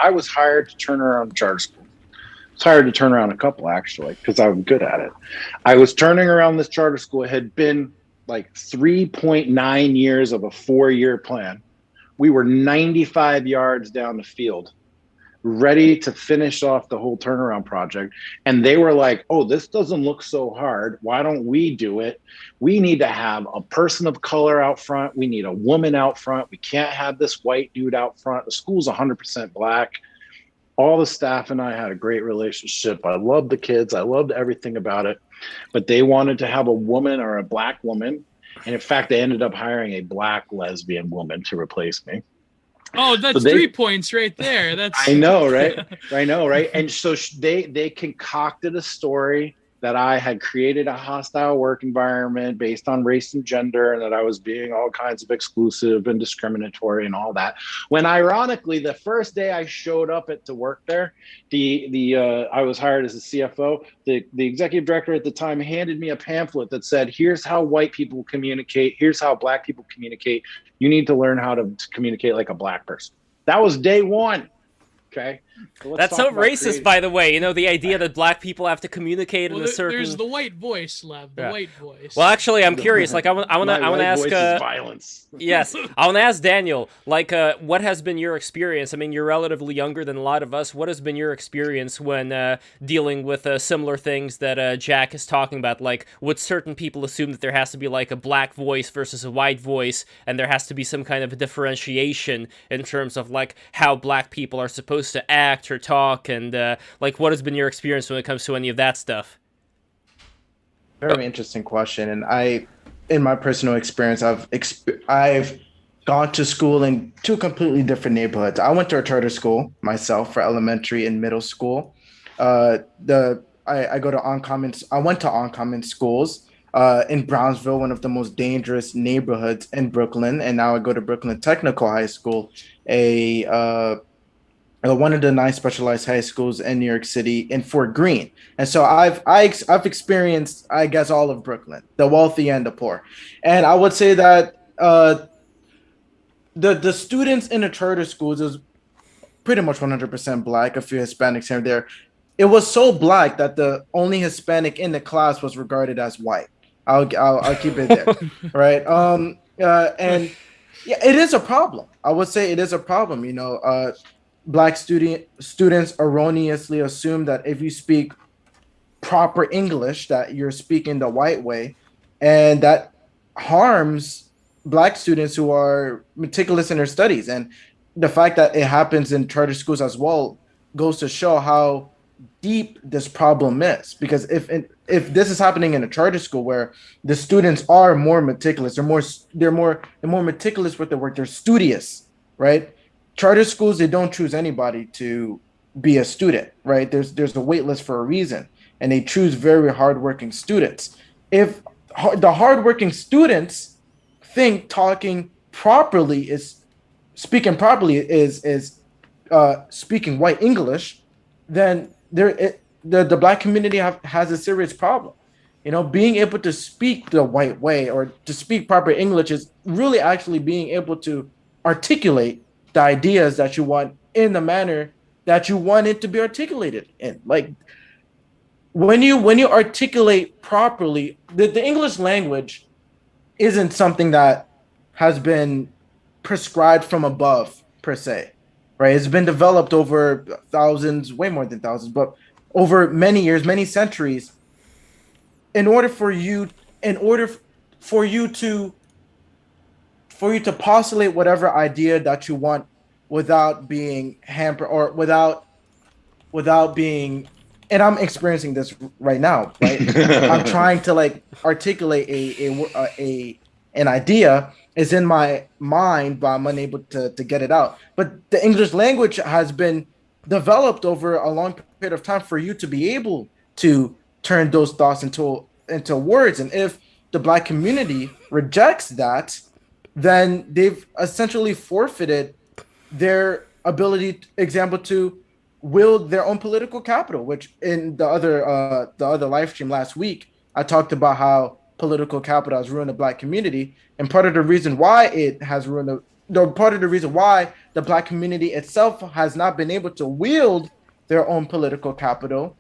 I was hired to turn around a charter school. I was hired to turn around a couple, actually, because I'm good at it. I was turning around this charter school. It had been like 3.9 years of a 4-year plan. We were 95 yards down the field, ready to finish off the whole turnaround project. And they were like, oh, this doesn't look so hard. Why don't we do it? We need to have a person of color out front. We need a woman out front. We can't have this white dude out front. The school's 100% black. All the staff and I had a great relationship. I loved the kids. I loved everything about it. But they wanted to have a woman or a black woman. And in fact, they ended up hiring a black lesbian woman to replace me. Oh, that's So 3 points right there. That's I know, right? I know, right? And so they concocted a story that I had created a hostile work environment based on race and gender, and that I was being all kinds of exclusive and discriminatory and all that. When ironically, the first day I showed up to work there, I was hired as a CFO. The executive director at the time handed me a pamphlet that said, "Here's how white people communicate. Here's how black people communicate. You need to learn how to communicate like a black person." That was day one. Okay. So that's so racist, by the way. You know, the idea that black people have to communicate in a certain. There's the white voice, Lev. The white voice. Well, actually, I'm curious. Like, I want to ask. Violence. Yes, I want to ask Daniel. Like, what has been your experience? I mean, you're relatively younger than a lot of us. What has been your experience when dealing with similar things that Jack is talking about? Like, would certain people assume that there has to be like a black voice versus a white voice, and there has to be some kind of a differentiation in terms of like how black people are supposed to act or talk, and like, what has been your experience when it comes to any of that stuff? Very interesting question. And in my personal experience, I've gone to school in two completely different neighborhoods. I went to a charter school myself for elementary and middle school. I went to Uncommon schools in Brownsville, one of the most dangerous neighborhoods in Brooklyn, and now I go to Brooklyn Technical High School, one of the 9 specialized high schools in New York City in Fort Greene. And so I've experienced, I guess, all of Brooklyn, the wealthy and the poor. And I would say that the students in the charter schools is pretty much 100% black, a few Hispanics here and there. It was so black that the only Hispanic in the class was regarded as white. I'll keep it there, right? And yeah, it is a problem. I would say it is a problem. You know, black students erroneously assume that if you speak proper English, that you're speaking the white way, and that harms black students who are meticulous in their studies. And the fact that it happens in charter schools as well goes to show how deep this problem is. Because if this is happening in a charter school where the students are more meticulous, they're more meticulous with their work, they're studious, right? Charter schools, they don't choose anybody to be a student, right? There's a wait list for a reason, and they choose very hardworking students. If the hardworking students think speaking properly is speaking white English, then the black community has a serious problem. You know, being able to speak the white way or to speak proper English is really actually being able to articulate the ideas that you want in the manner that you want it to be articulated in. Like when you articulate properly, the English language isn't something that has been prescribed from above per se, right? It's been developed over thousands, way more than thousands, but over many years, many centuries, in order for you to postulate whatever idea that you want without being hampered or without being, and I'm experiencing this right now, right? I'm trying to like articulate an idea is in my mind, but I'm unable to get it out. But the English language has been developed over a long period of time for you to be able to turn those thoughts into words. And if the black community rejects that, then they've essentially forfeited their ability, example, to wield their own political capital, which in the other live stream last week, I talked about how political capital has ruined the black community. And part of the reason why it has ruined part of the reason why the Black community itself has not been able to wield their own political capital.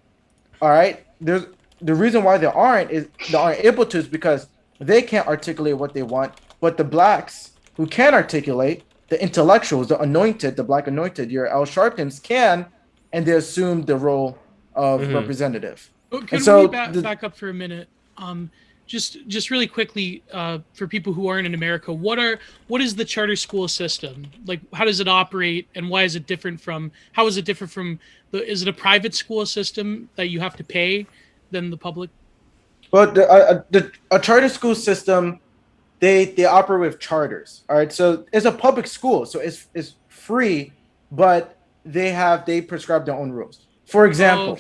All right, there's the reason why they aren't able to is because they can't articulate what they want. But the Blacks who can articulate, the intellectuals, the anointed, the Black anointed, your Al Sharptons can, and they assume the role of representative. Can we back up for a minute? Just really quickly, for people who aren't in America, what is the charter school system? Like, how does it operate, and why is it different from? How is it different from is it a private school system that you have to pay than the public? Well, a charter school system, they operate with charters. All right, so it's a public school, so it's free, but they prescribe their own rules. For example,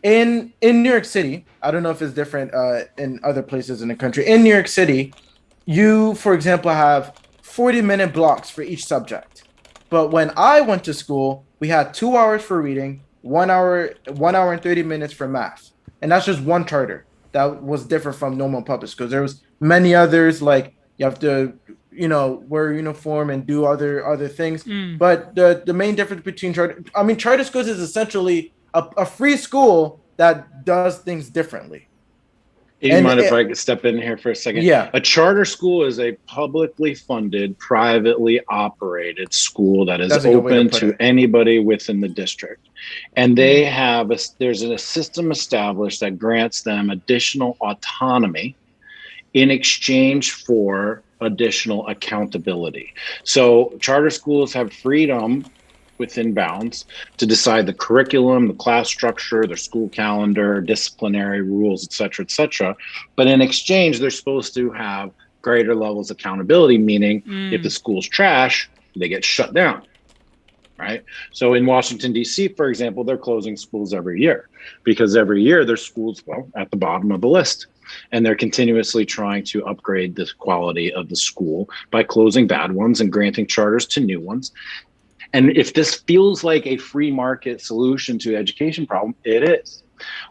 in New York City, I don't know if it's different in other places in the country. In New York City, you, for example, have 40-minute blocks for each subject. But when I went to school, we had 2 hours for reading, 1 hour and 30 minutes for math. And that's just one charter that was different from normal public schools. There was many others, like you have to, wear a uniform and do other things. But the main difference between charter schools is essentially a free school that does things differently. Do you mind if I could step in here for a second? Yeah. A charter school is a publicly funded, privately operated school that is open to anybody within the district. And they there's a system established that grants them additional autonomy in exchange for additional accountability. So charter schools have freedom within bounds to decide the curriculum, the class structure, their school calendar, disciplinary rules, et cetera, but in exchange, they're supposed to have greater levels of accountability, meaning if the school's trash, they get shut down, right? So in Washington, D.C., for example, they're closing schools every year because every year there's schools, at the bottom of the list. And they're continuously trying to upgrade the quality of the school by closing bad ones and granting charters to new ones. And if this feels like a free market solution to the education problem, it is,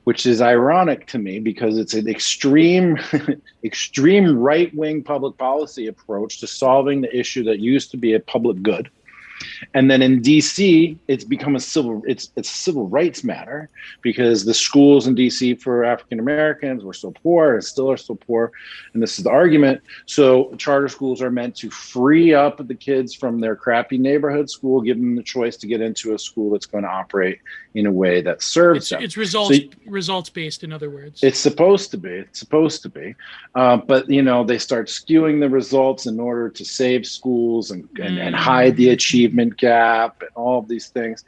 which is ironic to me because it's an extreme right-wing public policy approach to solving the issue that used to be a public good. And then in DC, it's become a civil rights matter because the schools in DC for African Americans were so poor and still are so poor. And this is the argument. So charter schools are meant to free up the kids from their crappy neighborhood school, give them the choice to get into a school that's going to operate in a way that serves them. It's results based, in other words. It's supposed to be. But they start skewing the results in order to save schools and hide the achievement gap and all of these things.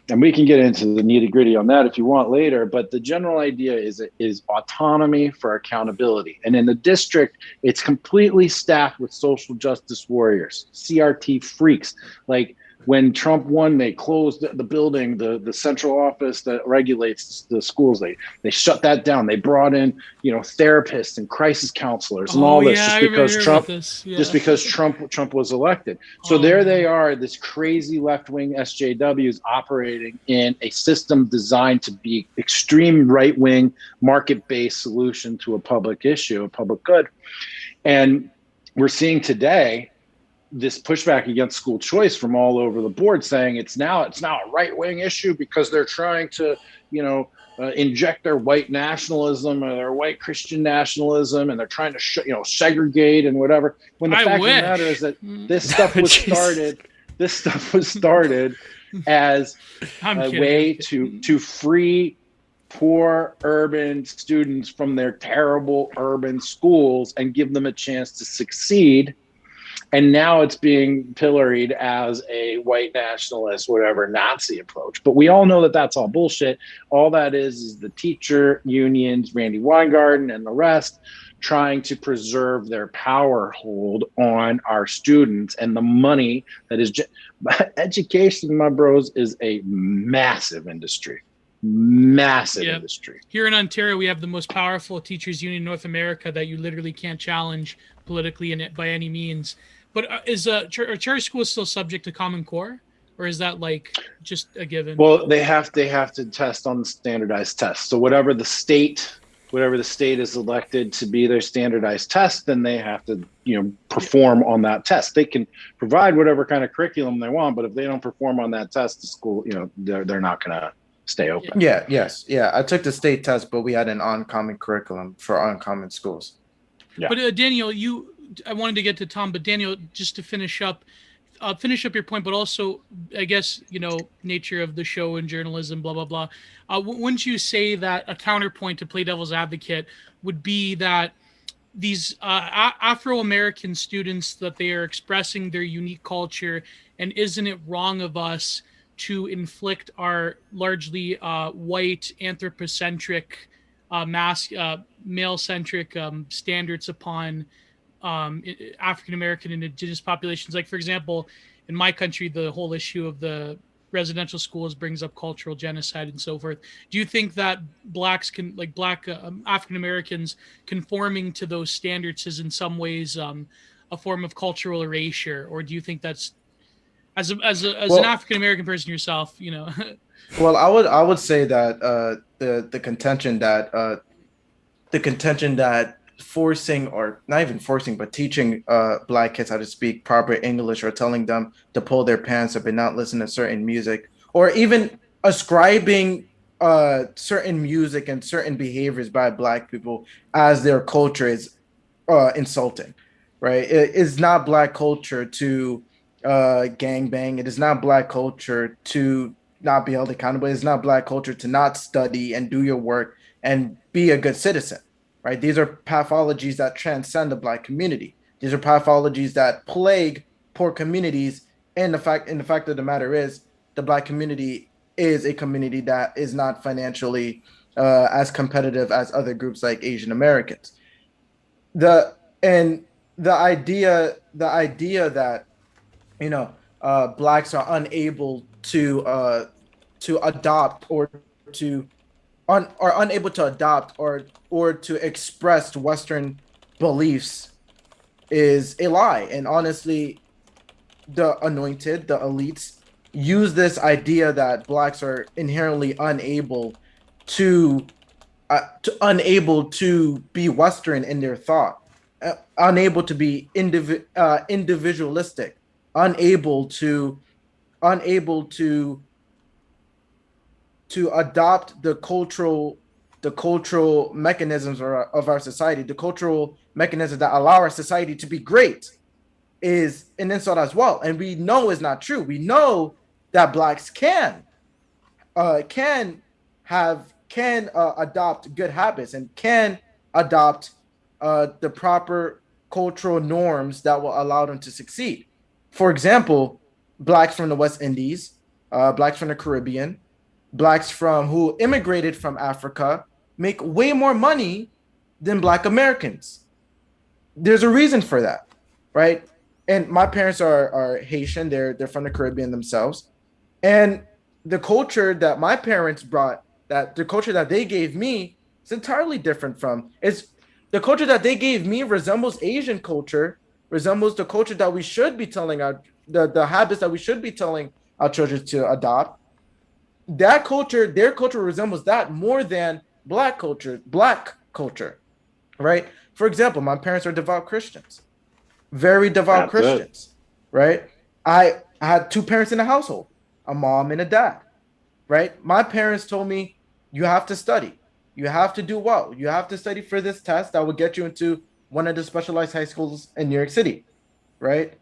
And we can get into the nitty gritty on that if you want later. But the general idea is autonomy for accountability. And in the district, it's completely staffed with social justice warriors, CRT freaks. Like when Trump won, they closed the building, the central office that regulates the schools. They shut that down. They brought in, therapists and crisis counselors and all this just because Trump was elected. So there they are, this crazy left-wing SJWs operating in a system designed to be extreme right-wing market-based solution to a public issue, a public good. And we're seeing today this pushback against school choice from all over the board, saying it's now a right-wing issue because they're trying to, inject their white nationalism or their white Christian nationalism, and they're trying to segregate and whatever. When the fact of the matter is that this stuff was started as a way to free poor urban students from their terrible urban schools and give them a chance to succeed. And now it's being pilloried as a white nationalist, whatever, Nazi approach. But we all know that that's all bullshit. All that is the teacher unions, Randy Weingarten and the rest, trying to preserve their power hold on our students and the money that is education, my bros, is a massive industry. Industry. Here in Ontario, we have the most powerful teachers union in North America that you literally can't challenge politically by any means. But are charter schools still subject to Common Core, or is that like just a given? Well, they have to test on the standardized test. So whatever the state whatever the state is elected to be their standardized test, then they have to, perform on that test. They can provide whatever kind of curriculum they want, but if they don't perform on that test, the school, they're not going to stay open. Yeah. I took the state test, but we had an uncommon curriculum for uncommon schools. Yeah. But Daniel, I wanted to get to Tom, but Daniel, just to finish up your point, but also, I guess, nature of the show and journalism, blah, blah, blah. Wouldn't you say that a counterpoint to play devil's advocate would be that these Afro-American students, that they are expressing their unique culture, and isn't it wrong of us to inflict our largely white, anthropocentric, male-centric standards upon African-American and indigenous populations? Like, for example, in my country, the whole issue of the residential schools brings up cultural genocide and so forth. Do you think that black African-Americans conforming to those standards is in some ways a form of cultural erasure? Or do you think that's, as an African-American person yourself, Well, I would say that the contention that forcing, or not even forcing, but teaching black kids how to speak proper English, or telling them to pull their pants up and not listen to certain music, or even ascribing certain music and certain behaviors by black people as their culture is insulting, right? It is not black culture to gangbang. It is not black culture to not be held accountable. It's not black culture to not study and do your work and be a good citizen. Right? These are pathologies that transcend the black community. These are pathologies that plague poor communities. And the fact of the matter is, the black community is a community that is not financially as competitive as other groups like Asian Americans. The idea that blacks are unable to adopt or unable to adopt or to express Western beliefs is a lie. And honestly, the anointed, the elites, use this idea that blacks are inherently unable to be Western in their thought, unable to be individualistic, unable to adopt the cultural mechanisms of our society, the cultural mechanisms that allow our society to be great, is an insult as well. And we know is not true. We know that blacks can adopt good habits and can adopt the proper cultural norms that will allow them to succeed. For example, blacks from the West Indies, blacks from the Caribbean, blacks who immigrated from Africa make way more money than black Americans. There's a reason for that, right? And my parents are Haitian. They're from the Caribbean themselves. And the culture that my parents brought, that the culture that they gave me, is entirely different from. The culture that they gave me resembles Asian culture, resembles the culture that we should be telling the habits that we should be telling our children to adopt. That culture, their culture resembles that more than black culture, right? For example, my parents are devout Christians, very devout Christians, right? I had two parents in the household, a mom and a dad, right? My parents told me, you have to study. You have to do well. You have to study for this test that will get you into one of the specialized high schools in New York City, right?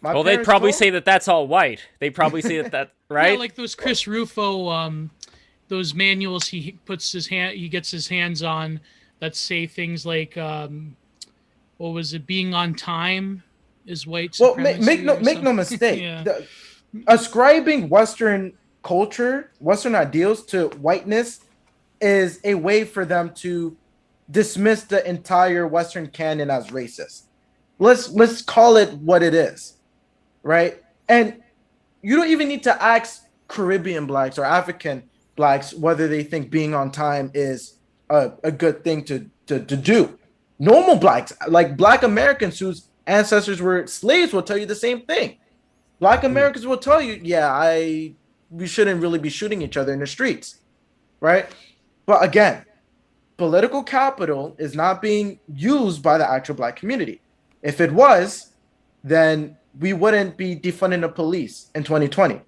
Well, they'd probably say that that's all white. They probably say that, right? Yeah, like those Chris Rufo, those manuals he gets his hands on that say things like, what was it? Being on time is white supremacy. Well, make no mistake. Yeah. Ascribing Western culture, Western ideals to whiteness is a way for them to dismiss the entire Western canon as racist. Let's call it what it is, right? And you don't even need to ask Caribbean blacks or African blacks whether they think being on time is a good thing to do. Normal blacks, like black Americans whose ancestors were slaves, will tell you the same thing. Black Americans will tell you, we shouldn't really be shooting each other in the streets, right? But again, political capital is not being used by the actual black community. If it was, then we wouldn't be defunding the police in 2020.